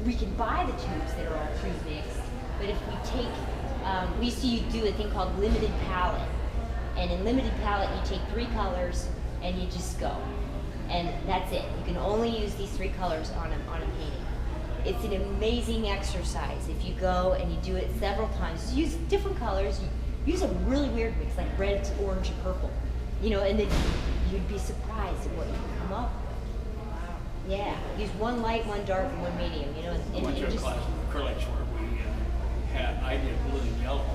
we can buy the tubes that are all pre-mixed, but if we take, we used to do a thing called limited palette. And in limited palette, you take 3 colors and you just go. And that's it. You can only use these 3 colors on a painting. It's an amazing exercise. If you go and you do it several times, use different colors. You use a really weird mix, like red, orange, and purple. You know, and then you'd be surprised at what you can come up with. Wow. Yeah. Use one light, one dark, and one medium. You know, I went to a class in acrylics where I did blue and yellow,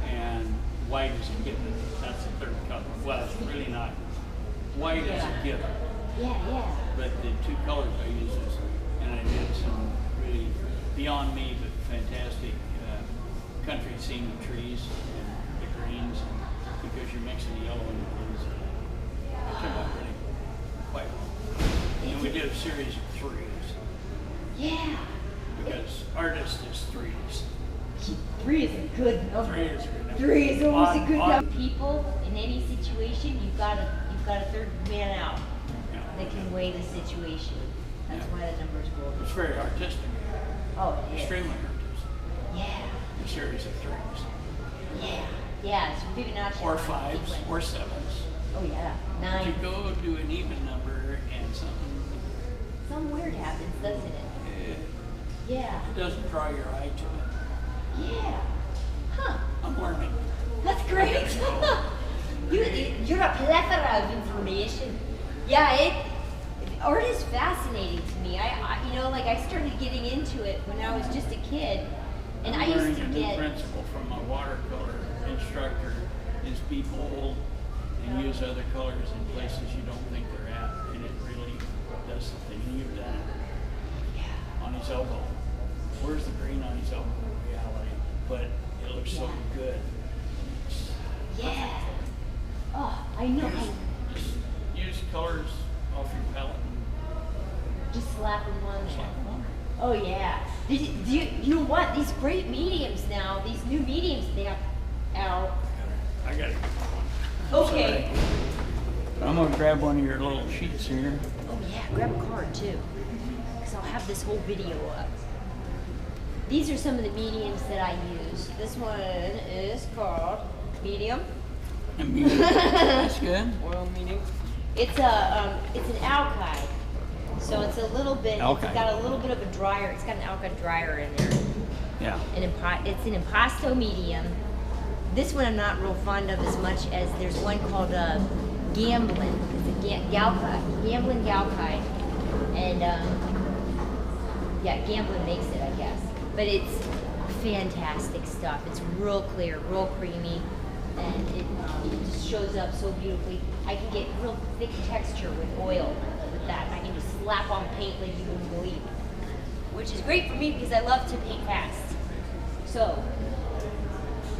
and white is a given. That's the 3rd color. Well, it's really not. White is a given. Yeah. But the 2 colors I used is, and I did some really beyond me but fantastic country scene of trees and the greens, because you're mixing the yellow and the blues. It turned out really quite well. And we did a series of 3s. Yeah. Because artist is 3s. 3 is a good number. 3 is a good number. 3 is always a good number. People in any situation, you've got a 3rd man out that can weigh the situation. That's why the numbers go. It's very artistic. Oh, it is. Extremely artistic. Yeah. A series of 3s. Yeah. It's Fibonacci. Or 5s, or 7s. Oh yeah. If 9. you go to an even number and Some weird happens, doesn't it? Yeah. it doesn't draw your eye to it. Yeah. Huh. I'm learning. That's great. You're a plethora of information. Yeah, art is fascinating to me. I started getting into it when I was just a kid, and I used to learning a get. new principle from my watercolor instructor is be bold and use other colors in places you don't think they're at, and it really does something. And you've done it on his elbow. Where's the green on his elbow in reality? But it looks so good. Yeah. Oh, I know. Just use colors off your palette and Just slap them on there. slap them on. Oh yeah. You know what? These great mediums now, these new mediums they have out. I got it. Okay. I'm gonna grab one of your little sheets here. Oh yeah, grab a card too. Because I'll have this whole video up. These are some of the mediums that I use. This one is called medium. That's good. Oil medium. It's an alkyd. So it's a little bit, Alkyd. It's got a little bit of a dryer, it's got an alkyd dryer in there. Yeah. It's an impasto medium. This one I'm not real fond of as much as there's one called Gamblin. It's a Galkyd, Gamblin Galkyd. And Gamblin makes it, I guess. But it's fantastic stuff. It's real clear, real creamy, and it just shows up so beautifully. I can get real thick texture with oil with that. I can just slap on paint like you wouldn't believe, which is great for me because I love to paint fast. So,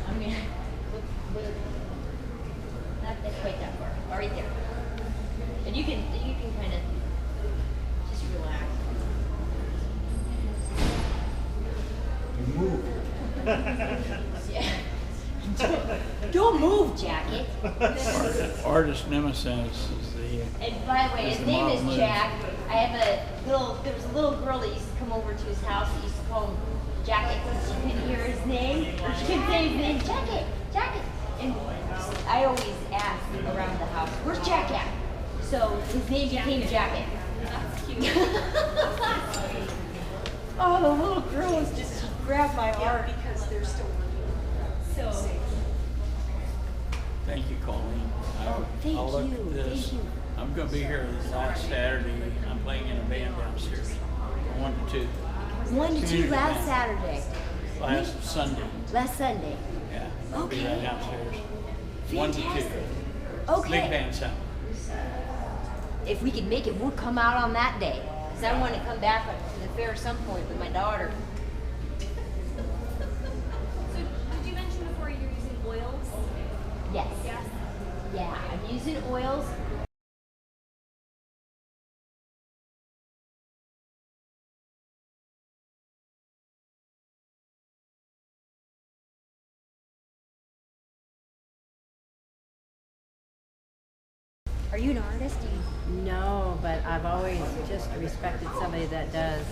I'm gonna not quite that far, right there. And you can kind of just relax. Move. Yeah. Don't move, Jacket. Artist nemesis is the. And by the way, his name is Jack. I have there was a little girl that used to come over to his house that used to call him Jacket because she couldn't hear his name. She couldn't say his name, Jacket, Jacket. And I always ask around the house, where's Jack at? So his name became Jacket. That's cute. Oh, the little girl was just grabbed my heart. Because they're still working. So. Thank you, Colleen. Thank I'll look you, at this. thank you. I'm going to be here this last Saturday. I'm playing in a band downstairs from 1 to 2. 1 to 2 Community last band. Saturday. Last Sunday. Last Sunday. Yeah. I'll be right Okay. downstairs. 1 to 2. Fantastic. Big Okay. band sound. if we could make it, we'll come out on that day. Because I want to come back to the fair at some point with my daughter. So did you mention before you're using oils? Yes. Yes. Yeah, I'm using oils. Are you an artist? No, but I've always just respected somebody that does,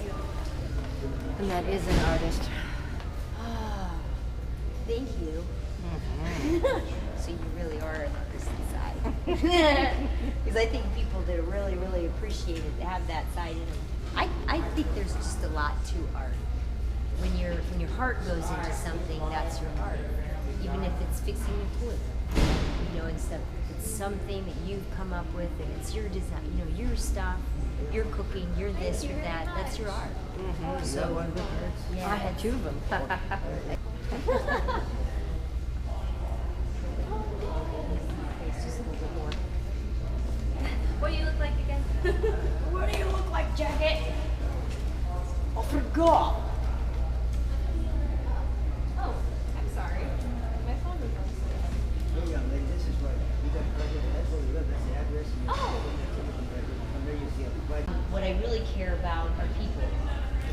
and that is an artist. Oh, thank you. So you really are an artist inside. Because I think people that really, really appreciate it have that side in them. I think there's just a lot to art. When your heart goes into something, that's your art. Even if it's fixing a toilet, you know, and stuff. It's something that you've come up with, and it's your design. You know, your stuff, your cooking, your this, your that. That's your art. So yeah. I had 2 of them. It's just a little bit more. What do you look like again? What do you look like, Jacket? I forgot. Oh, I'm sorry. My phone was on. Hey, young lady, this is right. You got project, that's where you live, that's the address. And you Oh. from there you see a project. What I really care about are people.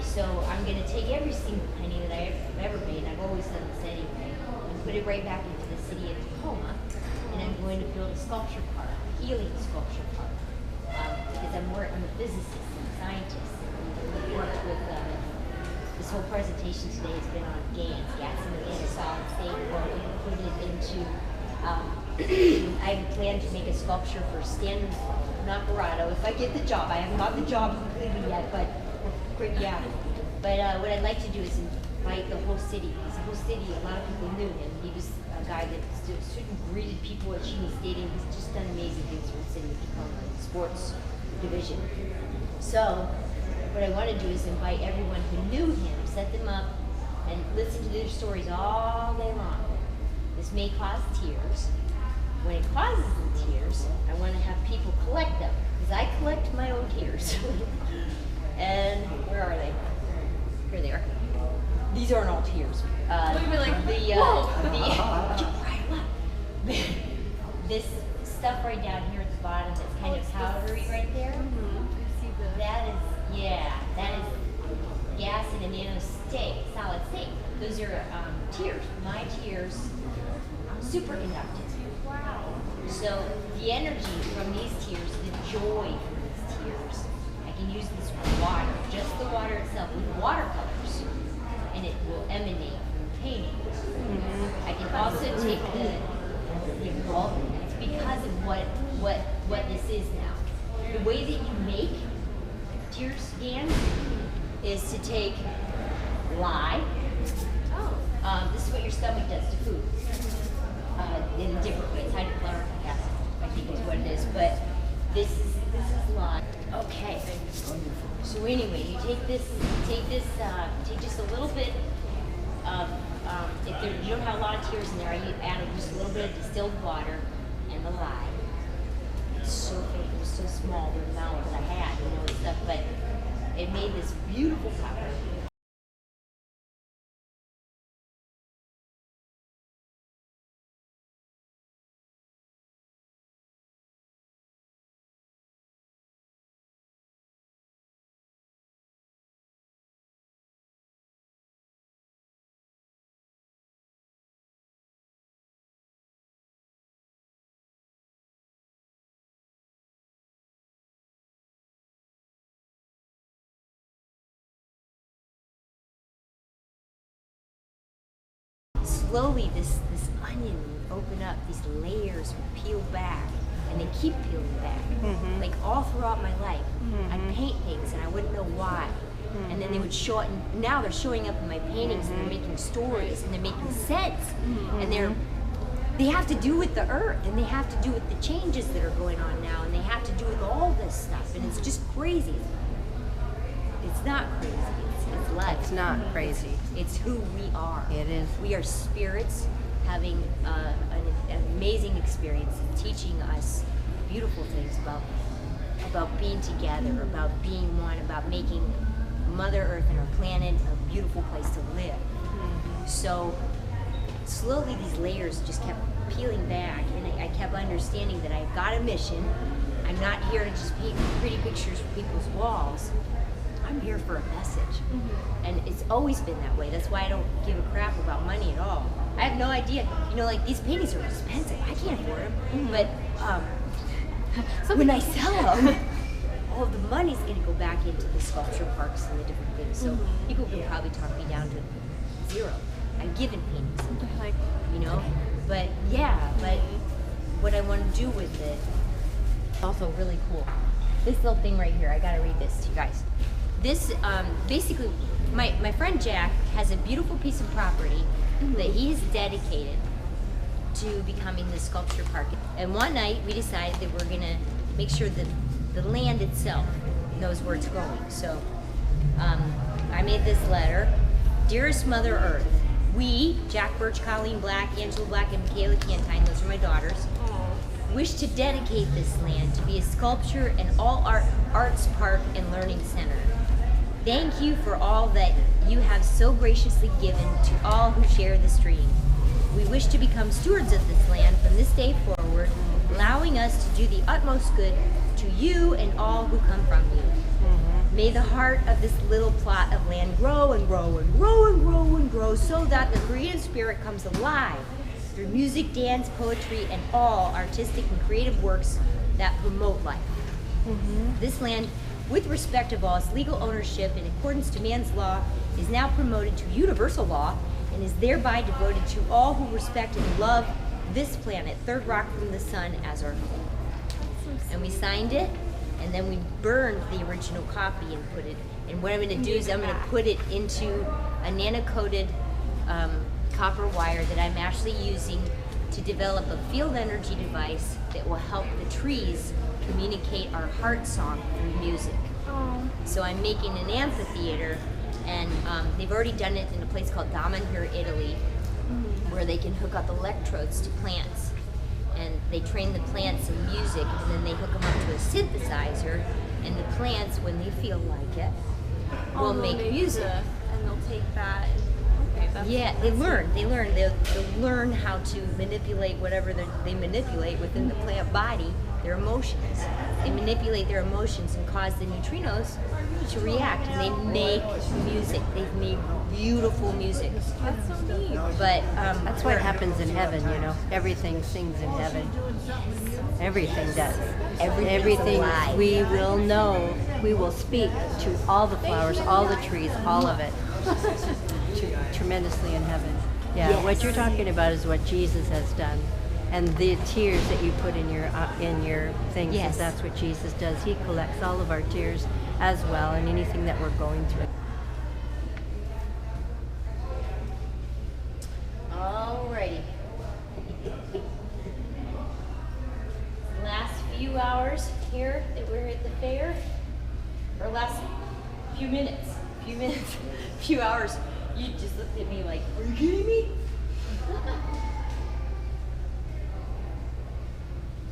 So I'm going to take every single penny that I've ever made, and I've always done this anyway, and put it right back into the city of Tacoma. And I'm going to build a sculpture park, a healing sculpture park. Because I'm a physicist and scientist. And worked with this whole presentation today has been on GANs, gas in the solid state, or we can put it into I plan to make a sculpture for Stanton Nacarado if I get the job. I haven't got the job completely yet, but yeah. But what I'd like to do is invite the whole city, because the whole city, a lot of people knew him. He was a guy that stood and greeted people at Cheney Stadium. He's just done amazing things for the city of Tacoma, sports division. So what I want to do is invite everyone who knew him, set them up, and listen to their stories all day long. This may cause tears. When it causes the tears, I want to have people collect them, because I collect my own tears. And where are they? Here they are. These aren't all tears. Look at me like, this stuff right down here at the bottom that's kind of powdery right there. I see the. That is gas in a nano solid state. Those are tears. My tears, superconductive. Wow. So the energy from these tears, the joy from these tears, I can use this water, just the water itself, with watercolors, and it will emanate from the painting. I can also take it's because of what this is now. The way that you make tear scans is to take lye. Oh. This is what your stomach does to food. In a different way. It's hydrochloric acid, I think is what it is. But this is lye. Okay. So anyway, you take just a little bit of you don't have a lot of tears in there, you add just a little bit of distilled water and the lye. It's so faint, it was so small the amount that I had, and stuff, but it made this beautiful color. Slowly, this onion would open up, these layers would peel back, and they keep peeling back. Like all throughout my life, I'd paint things and I wouldn't know why. And then they would show it, and now they're showing up in my paintings, and they're making stories, and they're making sense. And they have to do with the earth, and they have to do with the changes that are going on now, and they have to do with all this stuff, and it's just crazy. It's not crazy, it's life. It's not crazy. It's who we are. It is. We are spirits having an amazing experience and teaching us beautiful things about about being together, about being one, about making Mother Earth and our planet a beautiful place to live. So slowly these layers just kept peeling back, and I kept understanding that I've got a mission. I'm not here to just paint pretty pictures for people's walls. I'm here for a message. And it's always been that way. That's why I don't give a crap about money at all. I have no idea. You know, like, these paintings are expensive. I can't afford them. But when I sell them, all of the money's going to go back into the sculpture parks and the different things. So people can probably talk me down to zero. I'm given paintings, Like, you know? But yeah, but what I want to do with it, also really cool. This little thing right here, I gotta read this to you guys. This, basically, my friend Jack has a beautiful piece of property that he has dedicated to becoming the sculpture park. And one night we decided that we're gonna make sure that the land itself knows where it's going. So I made this letter. Dearest Mother Earth, we, Jack Birch, Colleen Black, Angela Black, and Michaela Cantine, those are my daughters, wish to dedicate this land to be a sculpture and arts park and learning center. Thank you for all that you have so graciously given to all who share this dream. We wish to become stewards of this land from this day forward, allowing us to do the utmost good to you and all who come from you. May the heart of this little plot of land grow and grow and grow and grow and grow so that the creative spirit comes alive through music, dance, poetry, and all artistic and creative works that promote life. This land, with respect of all its legal ownership in accordance to man's law, is now promoted to universal law and is thereby devoted to all who respect and love this planet, third rock from the sun, as our home. And we signed it, and then we burned the original copy and put it, and what I'm going to do is I'm going to put it into a nano-coated copper wire that I'm actually using to develop a field energy device that will help the trees communicate our heart song through music. So I'm making an amphitheater, and they've already done it in a place called Daman here, Italy, where they can hook up electrodes to plants. And they train the plants in music, and then they hook them up to a synthesizer, and the plants, when they feel like it, will make music. And they'll take that. Okay, that's, Yeah, they learn. They'll learn how to manipulate whatever they manipulate within the plant body, their emotions. They manipulate their emotions and cause the neutrinos to react, and they make music. They've made beautiful music. That's so neat. But That's what happens in heaven, you know. Everything sings in heaven. Everything does. Everything alive. we will know. We will speak to all the flowers, all the trees, all of it. Tremendously in heaven. Yeah, Yes. what you're talking about is what Jesus has done. And the tears that you put in your things, Yes. that's what Jesus does. He collects all of our tears as well, and anything that we're going through. Alrighty. Last few hours here that we're at the fair, or last few minutes, few hours, you just looked at me like, are you kidding me?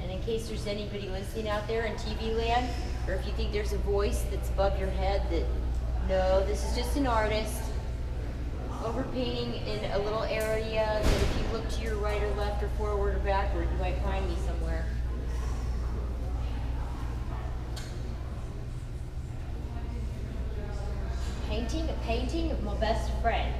And in case there's anybody listening out there in TV land, or if you think there's a voice that's above your head that, no, this is just an artist overpainting in a little area that if you look to your right or left or forward or backward, you might find me somewhere. Painting a painting of my best friend.